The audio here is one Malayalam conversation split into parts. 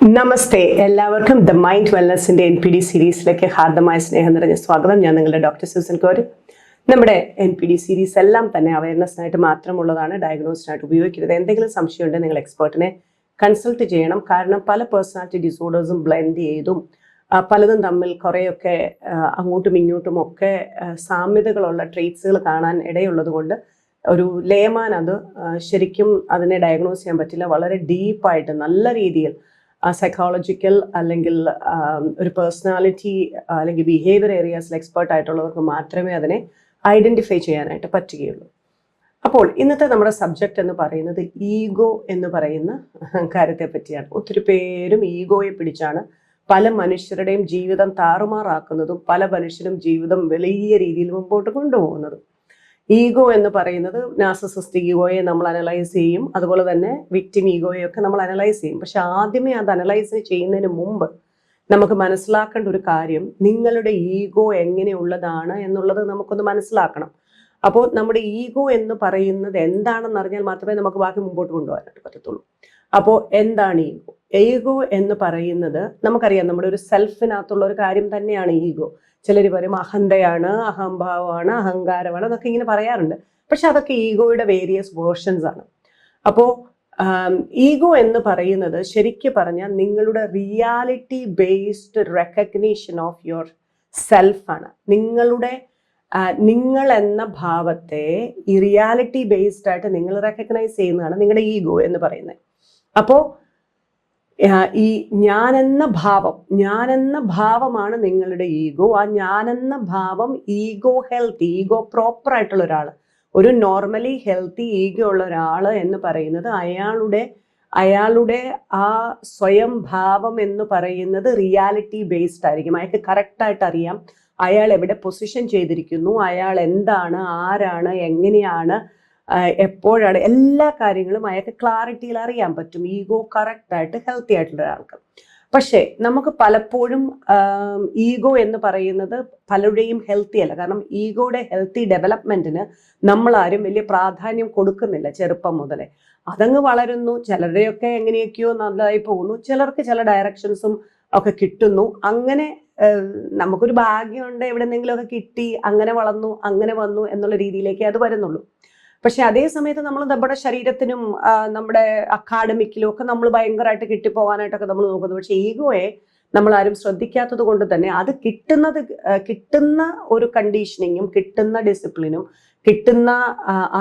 നമസ്തേ, എല്ലാവർക്കും ദ മൈൻഡ് വെൽനസിന്റെ NPD സീരീസിലേക്ക് ഹാർദമായ സ്നേഹം നിറഞ്ഞ സ്വാഗതം. ഞാൻ നിങ്ങളുടെ ഡോക്ടർ സൂസൻ കോര്. നമ്മുടെ NPD സീരീസ് എല്ലാം തന്നെ അവയർനെസ്സിനായിട്ട് മാത്രമുള്ളതാണ്, ഡയഗ്നോസിനായിട്ട് ഉപയോഗിക്കരുത്. എന്തെങ്കിലും സംശയമുണ്ടെങ്കിൽ നിങ്ങൾ എക്സ്പേർട്ടിനെ കൺസൾട്ട് ചെയ്യണം. കാരണം പല പേഴ്സണാലിറ്റി ഡിസോർഡേഴ്സും ബ്ലെൻഡ് ചെയ്തും പലതും തമ്മിൽ കുറേയൊക്കെ അങ്ങോട്ടും ഇങ്ങോട്ടും ഒക്കെ സാമ്യതകളുള്ള ട്രേറ്റ്സുകൾ കാണാൻ ഇടയുള്ളത് കൊണ്ട് ഒരു ലേമാൻ അത് ശരിക്കും അതിനെ ഡയഗ്നോസ് ചെയ്യാൻ പറ്റില്ല. വളരെ ഡീപ്പായിട്ട് നല്ല രീതിയിൽ സൈക്കോളജിക്കൽ അല്ലെങ്കിൽ ഒരു പേഴ്സണാലിറ്റി അല്ലെങ്കിൽ ബിഹേവിയർ ഏരിയാസിൽ എക്സ്പേർട്ട് ആയിട്ടുള്ളവർക്ക് മാത്രമേ അതിനെ ഐഡൻറ്റിഫൈ ചെയ്യാനായിട്ട് പറ്റുകയുള്ളൂ. അപ്പോൾ ഇന്നത്തെ നമ്മുടെ സബ്ജക്റ്റ് എന്ന് പറയുന്നത് ഈഗോ എന്ന് പറയുന്ന കാര്യത്തെ പറ്റിയാണ്. ഒത്തിരി പേരും ഈഗോയെ പിടിച്ചാണ് പല മനുഷ്യരുടെയും ജീവിതം താറുമാറാക്കുന്നതും പല മനുഷ്യരും ജീവിതം വലിയ രീതിയിൽ മുമ്പോട്ട് കൊണ്ടുപോകുന്നതും. ഈഗോ എന്ന് പറയുന്നത് നാർസിസിസ്റ്റിക് ഈഗോയെ നമ്മൾ അനലൈസ് ചെയ്യും, അതുപോലെ തന്നെ വിക്ടിം ഈഗോയൊക്കെ നമ്മൾ അനലൈസ് ചെയ്യും. പക്ഷെ ആദ്യമേ അത് അനലൈസ് ചെയ്യുന്നതിന് മുമ്പ് നമുക്ക് മനസ്സിലാക്കേണ്ട ഒരു കാര്യം, നിങ്ങളുടെ ഈഗോ എങ്ങനെയുള്ളതാണ് എന്നുള്ളത് നമുക്കൊന്ന് മനസ്സിലാക്കണം. അപ്പോൾ നമ്മുടെ ഈഗോ എന്ന് പറയുന്നത് എന്താണെന്ന് അറിഞ്ഞാൽ മാത്രമേ നമുക്ക് ബാക്കി മുമ്പോട്ട് കൊണ്ടുപോകാനായിട്ട് പറ്റത്തുള്ളൂ. അപ്പോൾ എന്താണ് ഈഗോ? ഈഗോ എന്ന് പറയുന്നത് നമുക്കറിയാം, നമ്മുടെ ഒരു സെൽഫിനകത്തുള്ള ഒരു കാര്യം തന്നെയാണ് ഈഗോ. ചിലർ പറയും അഹന്തയാണ്, അഹംഭാവമാണ്, അഹങ്കാരമാണ് എന്നൊക്കെ ഇങ്ങനെ പറയാറുണ്ട്. പക്ഷെ അതൊക്കെ ഈഗോയുടെ വേരിയസ് വേർഷൻസ് ആണ്. അപ്പോൾ ഈഗോ എന്ന് പറയുന്നത് ശരിക്കും പറഞ്ഞാൽ നിങ്ങളുടെ reality based recognition of your സെൽഫാണ്. നിങ്ങൾ എന്ന ഭാവത്തെ ഈ റിയാലിറ്റി ബേസ്ഡ് ആയിട്ട് നിങ്ങൾ റെക്കഗ്നൈസ് ചെയ്യുന്നതാണ് നിങ്ങളുടെ ഈഗോ എന്ന് പറയുന്നത്. അപ്പോൾ ഈ ഞാനെന്ന ഭാവമാണ് നിങ്ങളുടെ ഈഗോ. ആ ഞാനെന്ന ഭാവം ഈഗോ ഹെൽത്തി, ഈഗോ പ്രോപ്പർ ആയിട്ടുള്ള ഒരാൾ, ഒരു നോർമലി ഹെൽത്തി ഈഗോ ഉള്ള ഒരാൾ എന്ന് പറയുന്നത് അയാളുടെ ആ സ്വയം ഭാവം എന്ന് പറയുന്നത് റിയാലിറ്റി ബേസ്ഡ് ആയിരിക്കും. അയാൾക്ക് കറക്റ്റായിട്ട് അറിയാം അയാൾ എവിടെ പൊസിഷൻ ചെയ്തിരിക്കുന്നു, അയാൾ എന്താണ്, ആരാണ്, എങ്ങനെയാണ്, എപ്പോഴാണ്, എല്ലാ കാര്യങ്ങളും അയാൾക്ക് ക്ലാരിറ്റിയിൽ അറിയാൻ പറ്റും, ഈഗോ കറക്റ്റായിട്ട് ഹെൽത്തി ആയിട്ടുള്ള ഒരാൾക്ക്. പക്ഷേ നമുക്ക് പലപ്പോഴും ഈഗോ എന്ന് പറയുന്നത് പലരുടെയും ഹെൽത്തി അല്ല. കാരണം ഈഗോയുടെ ഹെൽത്തി ഡെവലപ്മെന്റിന് നമ്മളാരും വലിയ പ്രാധാന്യം കൊടുക്കുന്നില്ല ചെറുപ്പം മുതലേ. അതങ്ങ് വളരുന്നു, ചിലരുടെയൊക്കെ എങ്ങനെയൊക്കെയോ നല്ലതായി പോകുന്നു, ചിലർക്ക് ചില ഡയറക്ഷൻസും ഒക്കെ കിട്ടുന്നു. അങ്ങനെ നമുക്കൊരു ഭാഗ്യമുണ്ട്, എവിടെന്നെങ്കിലുമൊക്കെ കിട്ടി, അങ്ങനെ വളർന്നു, അങ്ങനെ വന്നു എന്നുള്ള രീതിയിലേക്ക് അത് വരുന്നുള്ളൂ. പക്ഷെ അതേ സമയത്ത് നമ്മൾ നമ്മുടെ ശരീരത്തിനും നമ്മുടെ അക്കാഡമിക്കിലും ഒക്കെ നമ്മൾ ഭയങ്കരമായിട്ട് കിട്ടിപ്പോകാനായിട്ടൊക്കെ നമ്മൾ നോക്കുന്നു. പക്ഷെ ഈഗോയെ നമ്മളാരും ശ്രദ്ധിക്കാത്തത് കൊണ്ട് തന്നെ അത് കിട്ടുന്ന ഒരു കണ്ടീഷനിങ്ങും കിട്ടുന്ന ഡിസിപ്ലിനും കിട്ടുന്ന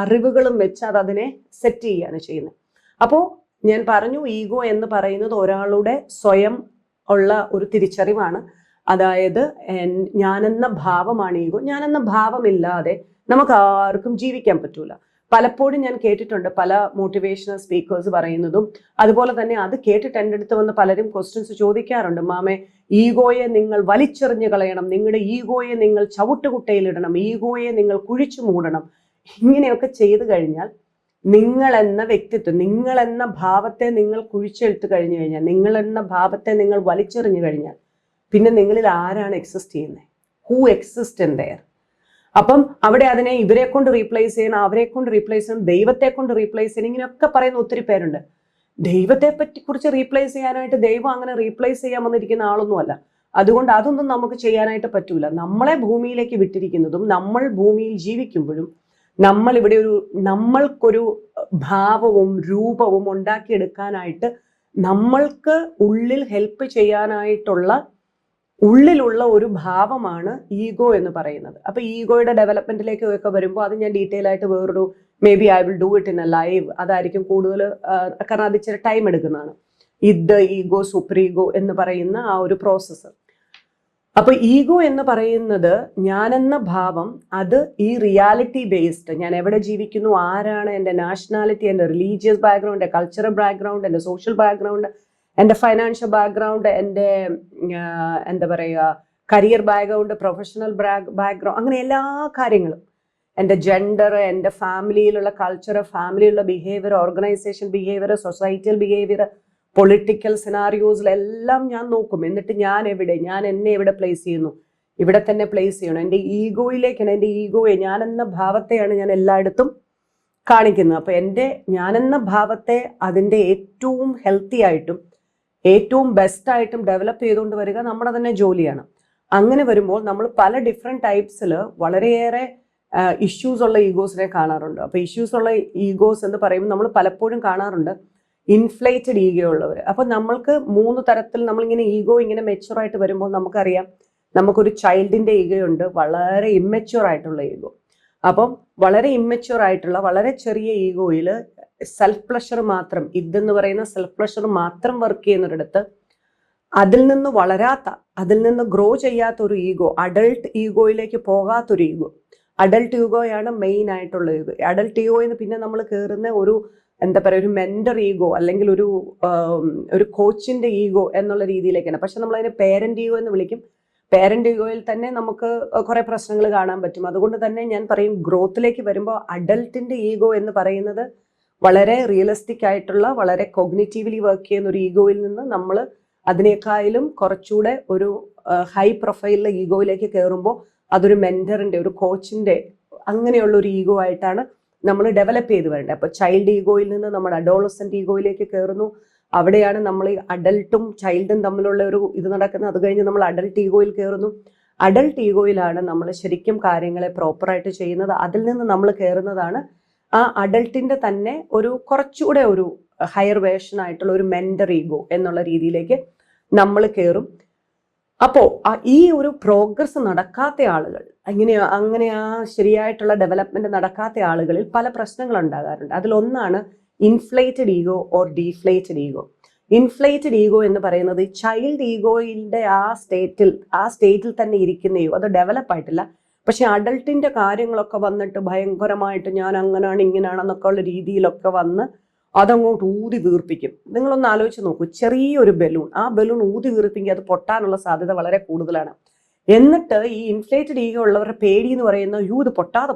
അറിവുകളും വെച്ച് അതിനെ സെറ്റ് ചെയ്യുകയാണ് ചെയ്യുന്നത്. അപ്പോൾ ഞാൻ പറഞ്ഞു, ഈഗോ എന്ന് പറയുന്നത് ഒരാളുടെ സ്വയം ഉള്ള ഒരു തിരിച്ചറിവാണ്. അതായത് ഞാനെന്ന ഭാവമാണ് ഈഗോ. ഞാനെന്ന ഭാവമില്ലാതെ നമുക്ക് ആർക്കും ജീവിക്കാൻ പറ്റൂല. പലപ്പോഴും ഞാൻ കേട്ടിട്ടുണ്ട് പല മോട്ടിവേഷണൽ സ്പീക്കേഴ്സ് പറയുന്നതും, അതുപോലെ തന്നെ അത് കേട്ടിട്ട് എൻ്റെ അടുത്ത് വന്ന് പലരും ക്വസ്റ്റ്യൻസ് ചോദിക്കാറുണ്ട്. മാമേ, ഈഗോയെ നിങ്ങൾ വലിച്ചെറിഞ്ഞു കളയണം, നിങ്ങളുടെ ഈഗോയെ നിങ്ങൾ ചവിട്ടുകുട്ടയിലിടണം, ഈഗോയെ നിങ്ങൾ കുഴിച്ചു മൂടണം. ഇങ്ങനെയൊക്കെ ചെയ്തു കഴിഞ്ഞാൽ നിങ്ങളെന്ന വ്യക്തിത്വം, നിങ്ങളെന്ന ഭാവത്തെ നിങ്ങൾ കുഴിച്ചെടുത്തു കഴിഞ്ഞു കഴിഞ്ഞാൽ, നിങ്ങളെന്ന ഭാവത്തെ നിങ്ങൾ വലിച്ചെറിഞ്ഞു കഴിഞ്ഞാൽ പിന്നെ നിങ്ങളിൽ ആരാണ് എക്സിസ്റ്റ് ചെയ്യുന്നത്? Who exist in there? അപ്പം അവിടെ അതിനെ ഇവരെ കൊണ്ട് റീപ്ലേസ് ചെയ്യണം, അവരെ കൊണ്ട് റീപ്ലേസ് ചെയ്യണം, ദൈവത്തെ കൊണ്ട് റീപ്ലേസ് ചെയ്യണം, ഇങ്ങനെയൊക്കെ പറയുന്ന ഒത്തിരി പേരുണ്ട്. ദൈവത്തെ കുറിച്ച് റീപ്ലേസ് ചെയ്യാനായിട്ട് ദൈവം അങ്ങനെ റീപ്ലേസ് ചെയ്യാൻ വന്നിരിക്കുന്ന ആളൊന്നുമല്ല. അതുകൊണ്ട് അതൊന്നും നമുക്ക് ചെയ്യാനായിട്ട് പറ്റൂല. നമ്മളെ ഭൂമിയിലേക്ക് വിട്ടിരിക്കുന്നതും നമ്മൾ ഭൂമിയിൽ ജീവിക്കുമ്പോഴും നമ്മൾക്കൊരു ഭാവവും രൂപവും ഉണ്ടാക്കിയെടുക്കാനായിട്ട് നമ്മൾക്ക് ഉള്ളിൽ ഹെൽപ്പ് ചെയ്യാനായിട്ടുള്ള ഉള്ളിലുള്ള ഒരു ഭാവമാണ് ഈഗോ എന്ന് പറയുന്നത്. അപ്പൊ ഈഗോയുടെ ഡെവലപ്മെന്റിലേക്ക് ഒക്കെ വരുമ്പോൾ അത് ഞാൻ ഡീറ്റെയിൽ ആയിട്ട് വേറൊരു I will do it in A live, അതായിരിക്കും കൂടുതൽ, കാരണം അത് ഇച്ചിരി ടൈം എടുക്കുന്നതാണ്. ഈഗോ, സൂപ്പർ ഈഗോ എന്ന് പറയുന്ന ആ ഒരു പ്രോസസ്സ്. അപ്പൊ ഈഗോ എന്ന് പറയുന്നത് ഞാനെന്ന ഭാവം, അത് ഈ റിയാലിറ്റി ബേസ്ഡ്, ഞാൻ എവിടെ ജീവിക്കുന്നു, ആരാണ്, എൻ്റെ നാഷണാലിറ്റി, എൻ്റെ റിലീജിയസ് ബാക്ക്ഗ്രൗണ്ട്, എൻ്റെ കൾച്ചറൽ ബാക്ക്ഗ്രൗണ്ട്, എൻ്റെ സോഷ്യൽ ബാക്ക്ഗ്രൗണ്ട്, എൻ്റെ ഫൈനാൻഷ്യൽ ബാക്ക്ഗ്രൗണ്ട്, എൻ്റെ എന്താ പറയുക കരിയർ ബാക്ക്ഗ്രൗണ്ട്, പ്രൊഫഷണൽ ബാക്ക്ഗ്രൗണ്ട്, അങ്ങനെ എല്ലാ കാര്യങ്ങളും, എൻ്റെ ജെൻഡർ, എൻ്റെ ഫാമിലിയിലുള്ള കൾച്ചർ, ഫാമിലിയിലുള്ള behaviour, organisation behaviour, societal behaviour, political സിനാരിയോസിലെല്ലാം ഞാൻ നോക്കും. എന്നിട്ട് ഞാൻ എന്നെ എവിടെ പ്ലേസ് ചെയ്യുന്നു, ഇവിടെ തന്നെ പ്ലേസ് ചെയ്യണം. എൻ്റെ ഈഗോയിലേക്കാണ്, എൻ്റെ ഈഗോയെ, ഞാനെന്ന ഭാവത്തെയാണ് ഞാൻ എല്ലായിടത്തും കാണിക്കുന്നത്. അപ്പോൾ എൻ്റെ ഞാനെന്ന ഭാവത്തെ അതിൻ്റെ ഏറ്റവും ഹെൽത്തി ആയിട്ടും ഏറ്റവും ബെസ്റ്റായിട്ടും ഡെവലപ്പ് ചെയ്തുകൊണ്ട് വരിക നമ്മുടെ തന്നെ ജോലിയാണ്. അങ്ങനെ വരുമ്പോൾ നമ്മൾ പല ഡിഫറെൻറ്റ് ടൈപ്സിൽ വളരെയേറെ ഇഷ്യൂസ് ഉള്ള ഈഗോസിനെ കാണാറുണ്ട്. അപ്പോൾ ഇഷ്യൂസ് ഉള്ള ഈഗോസ് എന്ന് പറയുമ്പോൾ നമ്മൾ പലപ്പോഴും കാണാറുണ്ട് ഇൻഫ്ലേറ്റഡ് ഈഗോ ഉള്ളവർ. അപ്പോൾ നമ്മൾക്ക് 3 തരത്തിൽ നമ്മളിങ്ങനെ ഈഗോ ഇങ്ങനെ മെച്ചുവറായിട്ട് വരുമ്പോൾ നമുക്കറിയാം, നമുക്കൊരു ചൈൽഡിൻ്റെ ഈഗോ ഉണ്ട്, വളരെ ഇമ്മെച്യൂർ ആയിട്ടുള്ള ഈഗോ. അപ്പം വളരെ ഇമ്മെച്യൂർ ആയിട്ടുള്ള വളരെ ചെറിയ ഈഗോയിൽ സെൽഫ് പ്ലഷർ മാത്രം, ഇതെന്ന് പറയുന്ന സെൽഫ് പ്ലഷർ മാത്രം വർക്ക് ചെയ്യുന്നൊരിടത്ത് അതിൽ നിന്ന് വളരാത്ത, അതിൽ നിന്ന് ഗ്രോ ചെയ്യാത്ത ഒരു ഈഗോ, അഡൾട്ട് ഈഗോയിലേക്ക് പോകാത്തൊരു ഈഗോ. അഡൾട്ട് ഈഗോയാണ് മെയിൻ ആയിട്ടുള്ള ഈഗോ. അഡൾട്ട് ഈഗോയിൽ നിന്ന് പിന്നെ നമ്മൾ കയറുന്ന ഒരു എന്താ പറയുക, ഒരു മെന്റർ ഈഗോ അല്ലെങ്കിൽ ഒരു കോച്ചിന്റെ ഈഗോ എന്നുള്ള രീതിയിലേക്കാണ്. പക്ഷെ നമ്മൾ അതിനെ പേരന്റ് ഈഗോ എന്ന് വിളിക്കും. പേരന്റ് ഈഗോയിൽ തന്നെ നമുക്ക് കുറെ പ്രശ്നങ്ങൾ കാണാൻ പറ്റും. അതുകൊണ്ട് തന്നെ ഞാൻ പറയും, ഗ്രോത്തിലേക്ക് വരുമ്പോൾ അഡൾട്ടിന്റെ ഈഗോ എന്ന് പറയുന്നത് വളരെ റിയലിസ്റ്റിക് ആയിട്ടുള്ള, വളരെ കോഗ്നിറ്റീവ്ലി വർക്ക് ചെയ്യുന്ന ഒരു ഈഗോയിൽ നിന്ന് നമ്മൾ അതിനേക്കാളും കുറച്ചുകൂടെ ഒരു ഹൈ പ്രൊഫൈലിലെ ഈഗോയിലേക്ക് കയറുമ്പോൾ അതൊരു മെന്ററിന്റെ, ഒരു കോച്ചിന്റെ അങ്ങനെയുള്ള ഒരു ഈഗോ ആയിട്ടാണ് നമ്മൾ ഡെവലപ്പ് ചെയ്ത് വരേണ്ടത്. അപ്പോൾ ചൈൽഡ് ഈഗോയിൽ നിന്ന് നമ്മൾ അഡോളസെന്റ് ഈഗോയിലേക്ക് കയറുന്നു. അവിടെയാണ് നമ്മൾ അഡൾട്ടും ചൈൽഡും തമ്മിലുള്ള ഒരു ഇത് നടക്കുന്നത്. അത് കഴിഞ്ഞ് നമ്മൾ അഡൾട്ട് ഈഗോയിൽ കയറുന്നു. അഡൾട്ട് ഈഗോയിലാണ് നമ്മൾ ശരിക്കും കാര്യങ്ങളെ പ്രോപ്പറായിട്ട് ചെയ്യുന്നത്. അതിൽ നിന്ന് നമ്മൾ കയറുന്നതാണ് ആ അഡൾട്ടിന്റെ തന്നെ ഒരു കുറച്ചുകൂടെ ഒരു ഹയർ വേർഷൻ ആയിട്ടുള്ള ഒരു മെന്റർ ഈഗോ എന്നുള്ള രീതിയിലേക്ക് നമ്മൾ കയറും. അപ്പോൾ ഈ ഒരു പ്രോഗ്രസ് നടക്കാത്ത ആളുകൾ, അങ്ങനെ ആ ശരിയായിട്ടുള്ള ഡെവലപ്മെന്റ് നടക്കാത്ത ആളുകളിൽ പല പ്രശ്നങ്ങൾ ഉണ്ടാകാറുണ്ട്. അതിലൊന്നാണ് inflated ego or deflated ego. Inflated ego എന്ന് പറയുന്നത് ചൈൽഡ് ഈഗോയിന്റെ ആ സ്റ്റേറ്റിൽ തന്നെ ഇരിക്കുന്ന ഈഗോ, അത് ഡെവലപ്പ് ആയിട്ടില്ല. പക്ഷെ അഡൾട്ടിന്റെ കാര്യങ്ങളൊക്കെ വന്നിട്ട് ഭയങ്കരമായിട്ട് ഞാൻ അങ്ങനെയാണ് ഇങ്ങനെയാണെന്നൊക്കെ ഉള്ള രീതിയിലൊക്കെ വന്ന് അതങ്ങോട്ട് ഊതി വീർപ്പിക്കും. നിങ്ങളൊന്ന് ആലോചിച്ച് നോക്കൂ, ചെറിയൊരു ബലൂൺ, ആ ബലൂൺ ഊതി വീർപ്പിക്കുക, അത് പൊട്ടാനുള്ള സാധ്യത വളരെ കൂടുതലാണ്. എന്നിട്ട് ഈ ഇൻഫ്ലേറ്റഡ് ഈഗോ ഉള്ളവരുടെ പേടി എന്ന് പറയുന്ന ഇത് പൊട്ടാതെ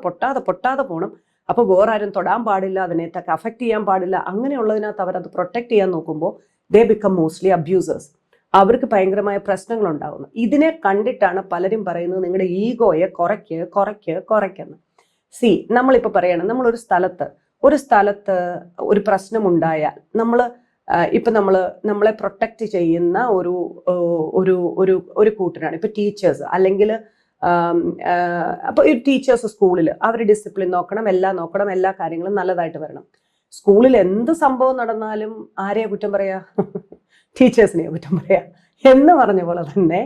പോകണം, അപ്പോൾ വേറെ ആരും തൊടാൻ പാടില്ല, അതിനകത്തൊക്കെ അഫക്റ്റ് ചെയ്യാൻ പാടില്ല, അങ്ങനെയുള്ളതിനകത്ത് അവരത് പ്രൊട്ടക്ട് ചെയ്യാൻ നോക്കുമ്പോൾ ദേ ബിക്കം മോസ്റ്റ്ലി അബ്യൂസേഴ്സ്. അവർക്ക് ഭയങ്കരമായ പ്രശ്നങ്ങൾ ഉണ്ടാകുന്നു. ഇതിനെ കണ്ടിട്ടാണ് പലരും പറയുന്നത് നിങ്ങളുടെ ഈഗോയെ കുറയ്ക്കെന്ന്. നമ്മളിപ്പോൾ പറയണം, നമ്മളൊരു സ്ഥലത്ത് ഒരു പ്രശ്നമുണ്ടായാൽ നമ്മളെ പ്രൊട്ടക്റ്റ് ചെയ്യുന്ന ഒരു കൂട്ടരാണ് ഇപ്പൊ ടീച്ചേഴ്സ്. അല്ലെങ്കിൽ അപ്പോൾ ഈ ടീച്ചേഴ്സ് സ്കൂളിൽ അവർ ഡിസിപ്ലിൻ നോക്കണം, എല്ലാ കാര്യങ്ങളും നല്ലതായിട്ട് വരണം. സ്കൂളിൽ എന്ത് സംഭവം നടന്നാലും ആരെയാ കുറ്റം പറയാ? ടീച്ചേഴ്സിനെയാ കുറ്റം പറയാ. എന്ന് പറഞ്ഞ പോലെ തന്നെ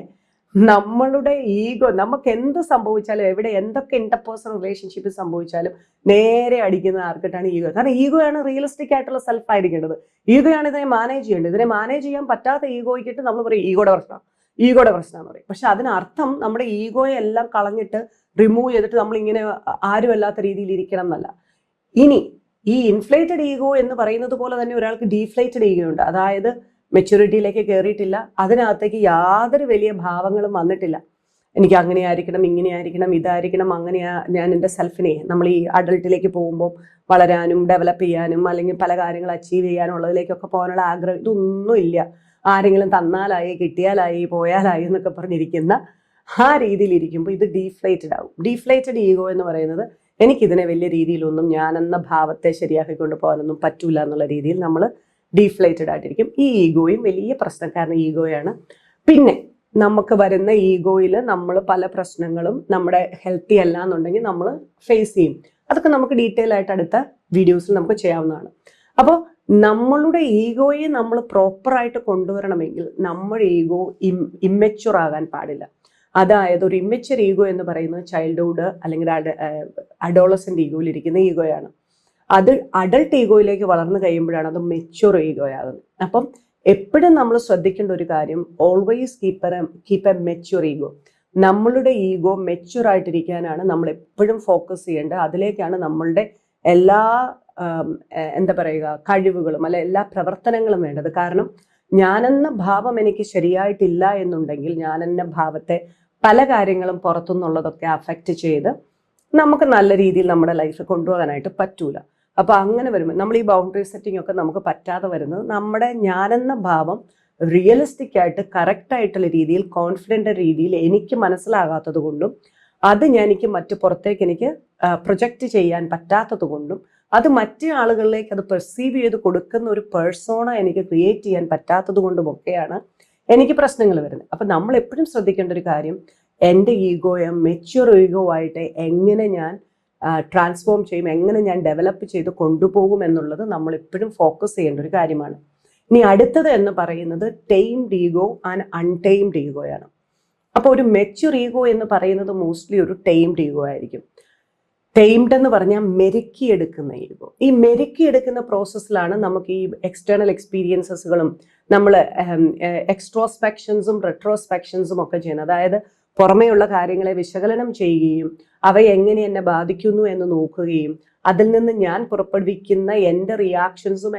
നമ്മളുടെ ഈഗോ, നമുക്ക് എന്ത് സംഭവിച്ചാലും, എവിടെ എന്തൊക്കെ ഇന്റർപേഴ്സണൽ റിലേഷൻഷിപ്പ് സംഭവിച്ചാലും നേരെ അടിക്കുന്ന ആർക്കിട്ടാണ് ഈഗോ. കാരണം ഈഗോയാണ് റിയലിസ്റ്റിക് ആയിട്ടുള്ള സെൽഫ് ആയിരിക്കേണ്ടത്. ഈഗോയാണ് ഇതിനെ മാനേജ് ചെയ്യേണ്ടത്. ഇതിനെ മാനേജ് ചെയ്യാൻ പറ്റാത്ത ഈഗോയ്ക്കിട്ട് നമ്മൾ പറയും ഈഗോയുടെ പ്രശ്നം എന്ന് പറയും. പക്ഷെ അതിനർത്ഥം നമ്മുടെ ഈഗോയെ എല്ലാം കളഞ്ഞിട്ട് റിമൂവ് ചെയ്തിട്ട് നമ്മളിങ്ങനെ ആരുമല്ലാത്ത രീതിയിൽ ഇരിക്കണം എന്നല്ല. ഇനി ഈ ഇൻഫ്ലേറ്റഡ് ഈഗോ എന്ന് പറയുന്നത് പോലെ തന്നെ ഒരാൾക്ക് ഡീഫ്ലേറ്റഡ് ഈഗോ ഉണ്ട്. അതായത് മെച്യൂരിറ്റിയിലേക്ക് കയറിയിട്ടില്ല, അതിനകത്തേക്ക് യാതൊരു വലിയ ഭാവങ്ങളും വന്നിട്ടില്ല. എനിക്ക് അങ്ങനെ ആയിരിക്കണം, ഇങ്ങനെ ആയിരിക്കണം, ഇതായിരിക്കണം, അങ്ങനെയാ ഞാൻ എൻ്റെ സെൽഫിനെ, നമ്മൾ ഈ അഡൾട്ടിലേക്ക് പോകുമ്പോൾ വളരാനും ഡെവലപ്പ് ചെയ്യാനും അല്ലെങ്കിൽ പല കാര്യങ്ങൾ അച്ചീവ് ചെയ്യാനുള്ളതിലേക്കൊക്കെ പോകാനുള്ള ആഗ്രഹം ഇതൊന്നും ഇല്ല. ആരെങ്കിലും തന്നാലായി, കിട്ടിയാലായി, പോയാലായി എന്നൊക്കെ പറഞ്ഞിരിക്കുന്ന ആ രീതിയിലിരിക്കുമ്പോൾ ഇത് ഡീഫ്ലേറ്റഡ് ആവും. ഡീഫ്ലേറ്റഡ് ഈഗോ എന്ന് പറയുന്നത് എനിക്കിതിനെ വലിയ രീതിയിലൊന്നും ഞാനെന്ന ഭാവത്തെ ശരിയാക്കിക്കൊണ്ട് പോകാനൊന്നും പറ്റൂല എന്നുള്ള രീതിയിൽ നമ്മൾ ഡീഫ്ലേറ്റഡ് ആയിട്ടിരിക്കും. ഈ ഈഗോയും വലിയ പ്രശ്നക്കാരൻ ഈഗോയാണ്. പിന്നെ നമുക്ക് വരുന്ന ഈഗോയിൽ നമ്മൾ പല പ്രശ്നങ്ങളും നമ്മുടെ ഹെൽത്തി അല്ല എന്നുണ്ടെങ്കിൽ നമ്മൾ ഫേസ് ചെയ്യും. അതൊക്കെ നമുക്ക് ഡീറ്റെയിൽ ആയിട്ട് അടുത്ത വീഡിയോസിൽ നമുക്ക് ചെയ്യാവുന്നതാണ്. അപ്പോൾ നമ്മളുടെ ഈഗോയെ നമ്മൾ പ്രോപ്പറായിട്ട് കൊണ്ടുവരണമെങ്കിൽ നമ്മുടെ ഈഗോ ഇമ്മെച്യൂർ ആകാൻ പാടില്ല. അതായത് ഒരു ഇമ്മെച്യൂർ ഈഗോ എന്ന് പറയുന്നത് ചൈൽഡ്ഹുഡ് അല്ലെങ്കിൽ അഡോളസെന്റ് ഈഗോയിൽ ഇരിക്കുന്ന ഈഗോയാണ്. അത് അഡൾട്ട് ഈഗോയിലേക്ക് വളർന്നു കഴിയുമ്പോഴാണ് അത് മെച്യൂർ ഈഗോ ആകുന്നത്. അപ്പം എപ്പോഴും നമ്മൾ ശ്രദ്ധിക്കേണ്ട ഒരു കാര്യം, always keep A mature ego. നമ്മളുടെ ഈഗോ മെച്യൂർ ആയിട്ടിരിക്കാനാണ് നമ്മൾ എപ്പോഴും ഫോക്കസ് ചെയ്യേണ്ടത്. അതിലേക്കാണ് നമ്മളുടെ എല്ലാ കഴിവുകളും അല്ലെ എല്ലാ പ്രവർത്തനങ്ങളും വേണ്ടത്. കാരണം ഞാനെന്ന ഭാവം എനിക്ക് ശരിയായിട്ടില്ല എന്നുണ്ടെങ്കിൽ ഞാനെന്ന ഭാവത്തെ പല കാര്യങ്ങളും പുറത്തുനിന്നുള്ളതൊക്കെ അഫക്റ്റ് ചെയ്ത് നമുക്ക് നല്ല രീതിയിൽ നമ്മുടെ ലൈഫ് കൊണ്ടുപോകാനായിട്ട് പറ്റൂല. അപ്പോൾ അങ്ങനെ വരുമ്പോൾ നമ്മൾ ഈ ബൗണ്ടറി സെറ്റിംഗ് ഒക്കെ നമുക്ക് പറ്റാതെ വരുന്നത് നമ്മുടെ ഞാനെന്ന ഭാവം റിയലിസ്റ്റിക് ആയിട്ട് കറക്റ്റ് ആയിട്ടുള്ള രീതിയിൽ കോൺഫിഡൻ്റ് രീതിയിൽ എനിക്ക് മനസ്സിലാകാത്തത് കൊണ്ടും അത് എനിക്ക് പുറത്തേക്ക് എനിക്ക് പ്രൊജക്റ്റ് ചെയ്യാൻ പറ്റാത്തത് കൊണ്ടും അത് മറ്റു ആളുകളിലേക്ക് അത് പെർസീവ് ചെയ്ത് കൊടുക്കുന്ന ഒരു പേഴ്സോണ എനിക്ക് ക്രിയേറ്റ് ചെയ്യാൻ പറ്റാത്തത് കൊണ്ടുമൊക്കെയാണ് എനിക്ക് പ്രശ്നങ്ങൾ വരുന്നത്. അപ്പം നമ്മൾ എപ്പോഴും ശ്രദ്ധിക്കേണ്ട ഒരു കാര്യം, എൻ്റെ ഈഗോയെ മെച്യൂർ ഈഗോ ആയിട്ട് എങ്ങനെ ഞാൻ ട്രാൻസ്ഫോം ചെയ്യും, എങ്ങനെ ഞാൻ ഡെവലപ്പ് ചെയ്ത് കൊണ്ടുപോകും എന്നുള്ളത് നമ്മൾ എപ്പോഴും ഫോക്കസ് ചെയ്യേണ്ട ഒരു കാര്യമാണ്. ഇനി അടുത്തത് എന്ന് പറയുന്നത് ടൈംഡ് ഈഗോ ആൻഡ് അൺടൈംഡ് ഈഗോയാണ്. അപ്പോൾ ഒരു മെച്യൂർ ഈഗോ എന്ന് പറയുന്നത് മോസ്റ്റ്ലി ഒരു ടൈംഡ് ഈഗോ ആയിരിക്കും. ടൈംഡ് എന്ന് പറഞ്ഞാൽ മെരുക്കിയെടുക്കുന്ന ഈഗോ. ഈ മെരുക്കിയെടുക്കുന്ന പ്രോസസ്സിലാണ് നമുക്ക് ഈ എക്സ്റ്റേണൽ എക്സ്പീരിയൻസസുകളും നമ്മൾ എക്സ്ട്രോസ്പെക്ഷൻസും റെട്രോസ്പെക്ഷൻസും ഒക്കെ ചെയ്യുന്നത്. അതായത് പുറമേയുള്ള കാര്യങ്ങളെ വിശകലനം ചെയ്യുകയും അവ എങ്ങനെ എന്നെ ബാധിക്കുന്നു എന്ന് നോക്കുകയും അതിൽ നിന്ന് ഞാൻ പുറപ്പെടുവിക്കുന്ന എൻ്റെ റിയാക്ഷൻസും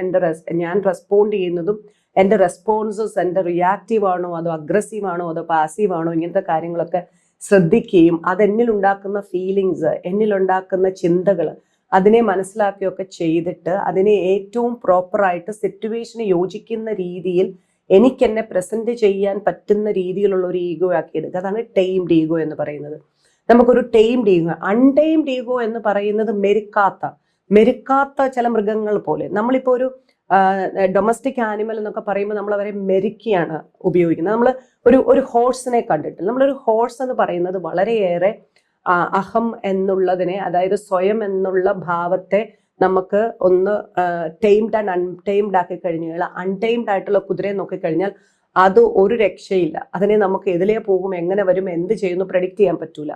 ഞാൻ റെസ്പോണ്ട് ചെയ്യുന്നതും എൻ്റെ റെസ്പോൺസസ് എൻ്റെ റിയാക്റ്റീവ് ആണോ അതോ അഗ്രസീവ് ആണോ അതോ പാസീവ് ആണോ, ഇങ്ങനത്തെ കാര്യങ്ങളൊക്കെ ശ്രദ്ധിക്കുകയും അതെന്നിലുണ്ടാക്കുന്ന ഫീലിങ്സ്, എന്നിലുണ്ടാക്കുന്ന ചിന്തകൾ അതിനെ മനസ്സിലാക്കുകയൊക്കെ ചെയ്തിട്ട് അതിനെ ഏറ്റവും പ്രോപ്പറായിട്ട് സിറ്റുവേഷന് യോജിക്കുന്ന രീതിയിൽ എനിക്കെന്നെ പ്രസന്റ് ചെയ്യാൻ പറ്റുന്ന രീതിയിലുള്ള ഒരു ഈഗോ ആക്കി എടുക്കുക. അതാണ് ടൈംഡ് ഈഗോ എന്ന് പറയുന്നത്. നമുക്കൊരു ടൈംഡ് ഈഗോ. അൺടൈംഡ് ഈഗോ എന്ന് പറയുന്നത് മെരുക്കാത്ത ചില മൃഗങ്ങൾ പോലെ. നമ്മളിപ്പോൾ ഒരു ഡൊമസ്റ്റിക് ആനിമൽ എന്നൊക്കെ പറയുമ്പോൾ നമ്മൾ അവരെ മെരുക്കിയാണ് ഉപയോഗിക്കുന്നത്. നമ്മൾ ഒരു ഹോഴ്സിനെ കണ്ടിട്ടില്ല. നമ്മളൊരു ഹോഴ്സ് എന്ന് പറയുന്നത് വളരെയേറെ അഹം എന്നുള്ളതിനെ, അതായത് സ്വയം എന്നുള്ള ഭാവത്തെ നമുക്ക് ഒന്ന് ടൈംഡ് ആൻഡ് അൺടൈംഡ് ആക്കി കഴിഞ്ഞാൽ, അൺടൈംഡ് ആയിട്ടുള്ള കുതിരയെ നോക്കിക്കഴിഞ്ഞാൽ അത് ഒരു രക്ഷയില്ല. അതിനെ നമുക്ക് എതിലേ പോകും, എങ്ങനെ വരും, എന്ത് ചെയ്യുന്നു പ്രെഡിക്റ്റ് ചെയ്യാൻ പറ്റൂല.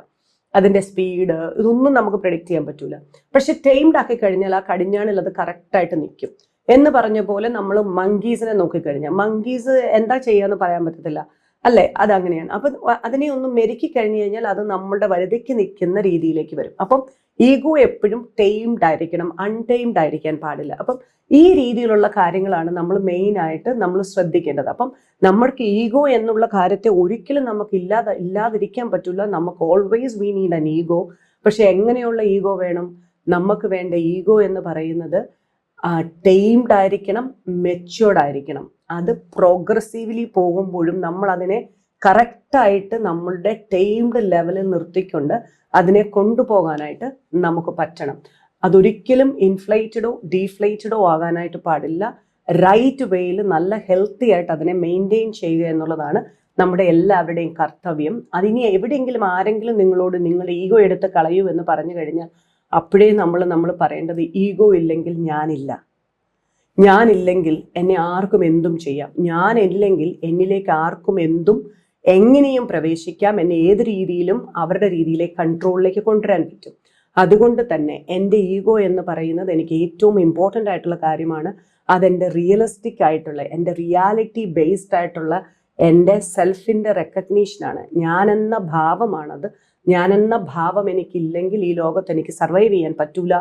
അതിൻ്റെ സ്പീഡ് ഇതൊന്നും നമുക്ക് പ്രെഡിക്റ്റ് ചെയ്യാൻ പറ്റൂല. പക്ഷെ ടൈംഡ് ആക്കി കഴിഞ്ഞാൽ ആ കടിഞ്ഞാണിൽ അത് കറക്റ്റായിട്ട് നിൽക്കും. എന്ന് പറഞ്ഞ പോലെ നമ്മൾ മങ്കീസിനെ നോക്കിക്കഴിഞ്ഞാൽ മങ്കീസ് എന്താ ചെയ്യാന്ന് പറയാൻ പറ്റത്തില്ല അല്ലേ, അതങ്ങനെയാണ്. അപ്പം അതിനെ ഒന്ന് മെരുക്കി കഴിഞ്ഞു കഴിഞ്ഞാൽ അത് നമ്മളുടെ വലുതയ്ക്ക് നിൽക്കുന്ന രീതിയിലേക്ക് വരും. അപ്പം ഈഗോ എപ്പോഴും ടൈംഡ് ആയിരിക്കണം, അൺടൈംഡ് ആയിരിക്കാൻ പാടില്ല. അപ്പം ഈ രീതിയിലുള്ള കാര്യങ്ങളാണ് നമ്മൾ മെയിനായിട്ട് നമ്മൾ ശ്രദ്ധിക്കേണ്ടത്. അപ്പം നമ്മൾക്ക് ഈഗോ എന്നുള്ള കാര്യത്തെ ഒരിക്കലും നമുക്ക് ഇല്ലാതിരിക്കാൻ പറ്റില്ല. നമുക്ക് always we need an ego. പക്ഷെ എങ്ങനെയുള്ള ഈഗോ വേണം? നമുക്ക് വേണ്ട ഈഗോ എന്ന് പറയുന്നത് ടൈംഡ് ആയിരിക്കണം, മെച്യൂർഡ് ആയിരിക്കണം. അത് പ്രോഗ്രസീവ്ലി പോകുമ്പോഴും നമ്മൾ അതിനെ കറക്റ്റായിട്ട് നമ്മളുടെ ടൈംഡ് ലെവലിൽ നിർത്തിക്കൊണ്ട് അതിനെ കൊണ്ടുപോകാനായിട്ട് നമുക്ക് പറ്റണം. അതൊരിക്കലും ഇൻഫ്ലേറ്റഡോ ഡീഫ്ലേറ്റഡോ ആകാനായിട്ട് പാടില്ല. റൈറ്റ് വേയിൽ നല്ല ഹെൽത്തി ആയിട്ട് അതിനെ മെയിൻറ്റെയിൻ ചെയ്യുക എന്നുള്ളതാണ് നമ്മുടെ എല്ലാവരുടെയും കർത്തവ്യം. അതിനി എവിടെയെങ്കിലും ആരെങ്കിലും നിങ്ങളോട് നിങ്ങൾ ഈഗോ എടുത്ത് കളയൂ എന്ന് പറഞ്ഞു കഴിഞ്ഞാൽ അപ്പോഴേ നമ്മൾ പറയേണ്ടത് ഈഗോ ഇല്ലെങ്കിൽ ഞാനില്ലെങ്കിൽ എന്നെ ആർക്കും എന്തും ചെയ്യാം, ഞാനില്ലെങ്കിൽ എന്നിലേക്ക് ആർക്കും എന്തും എങ്ങനെയും പ്രവേശിക്കാം, എന്നെ ഏത് രീതിയിലും അവരുടെ രീതിയിലേക്ക് കൺട്രോളിലേക്ക് കൊണ്ടുവരാൻ പറ്റും. അതുകൊണ്ട് തന്നെ എൻ്റെ ഈഗോ എന്ന് പറയുന്നത് എനിക്ക് ഏറ്റവും ഇമ്പോർട്ടൻ്റ് ആയിട്ടുള്ള കാര്യമാണ്. അതെൻ്റെ റിയലിസ്റ്റിക് ആയിട്ടുള്ള, എൻ്റെ റിയാലിറ്റി ബേസ്ഡ് ആയിട്ടുള്ള എൻ്റെ സെൽഫിൻ്റെ റെക്കഗ്നീഷനാണ്. ഞാനെന്ന ഭാവമാണത്. ഞാനെന്ന ഭാവം എനിക്കില്ലെങ്കിൽ ഈ ലോകത്ത് എനിക്ക് സർവൈവ് ചെയ്യാൻ പറ്റൂല.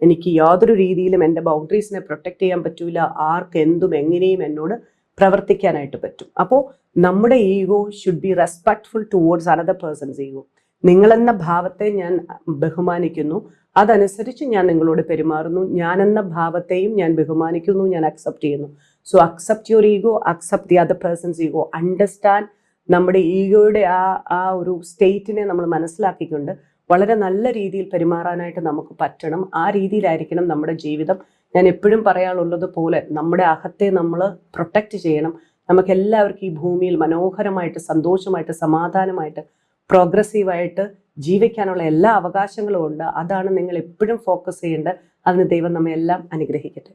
എനിക്ക് യാതൊരു രീതിയിലും എൻ്റെ ബൗണ്ടറീസിനെ പ്രൊട്ടക്റ്റ് ചെയ്യാൻ പറ്റൂല. ആർക്ക് എന്തും എങ്ങനെയും എന്നോട് പ്രവർത്തിക്കാനായിട്ട് പറ്റും. അപ്പോൾ നമ്മുടെ ego should be respectful towards another person's ego. നിങ്ങളെന്ന ഭാവത്തെ ഞാൻ ബഹുമാനിക്കുന്നു, അതനുസരിച്ച് ഞാൻ നിങ്ങളോട് പെരുമാറുന്നു. ഞാനെന്ന ഭാവത്തെയും ഞാൻ ബഹുമാനിക്കുന്നു, ഞാൻ അക്സെപ്റ്റ് ചെയ്യുന്നു. So accept your ego, accept the other persons ego. Understand നമ്മുടെ ഈഗോയുടെ ആ ഒരു സ്റ്റേറ്റിനെ നമ്മൾ മനസ്സിലാക്കിക്കൊണ്ട് വളരെ നല്ല രീതിയിൽ പെരുമാറാനായിട്ട് നമുക്ക് പറ്റണം. ആ രീതിയിലായിരിക്കണം നമ്മുടെ ജീവിതം. ഞാൻ എപ്പോഴും പറയാനുള്ളത് പോലെ നമ്മുടെ അഹത്തെ നമ്മൾ പ്രൊട്ടക്റ്റ് ചെയ്യണം. നമുക്ക് എല്ലാവർക്കും ഈ ഭൂമിയിൽ മനോഹരമായിട്ട്, സന്തോഷമായിട്ട്, സമാധാനമായിട്ട്, പ്രോഗ്രസീവായിട്ട് ജീവിക്കാനുള്ള എല്ലാ അവകാശങ്ങളും ഉണ്ട്. അതാണ് നിങ്ങൾ എപ്പോഴും ഫോക്കസ് ചെയ്യേണ്ടത്. അതിന് ദൈവം നമ്മെ എല്ലാം അനുഗ്രഹിക്കട്ടെ.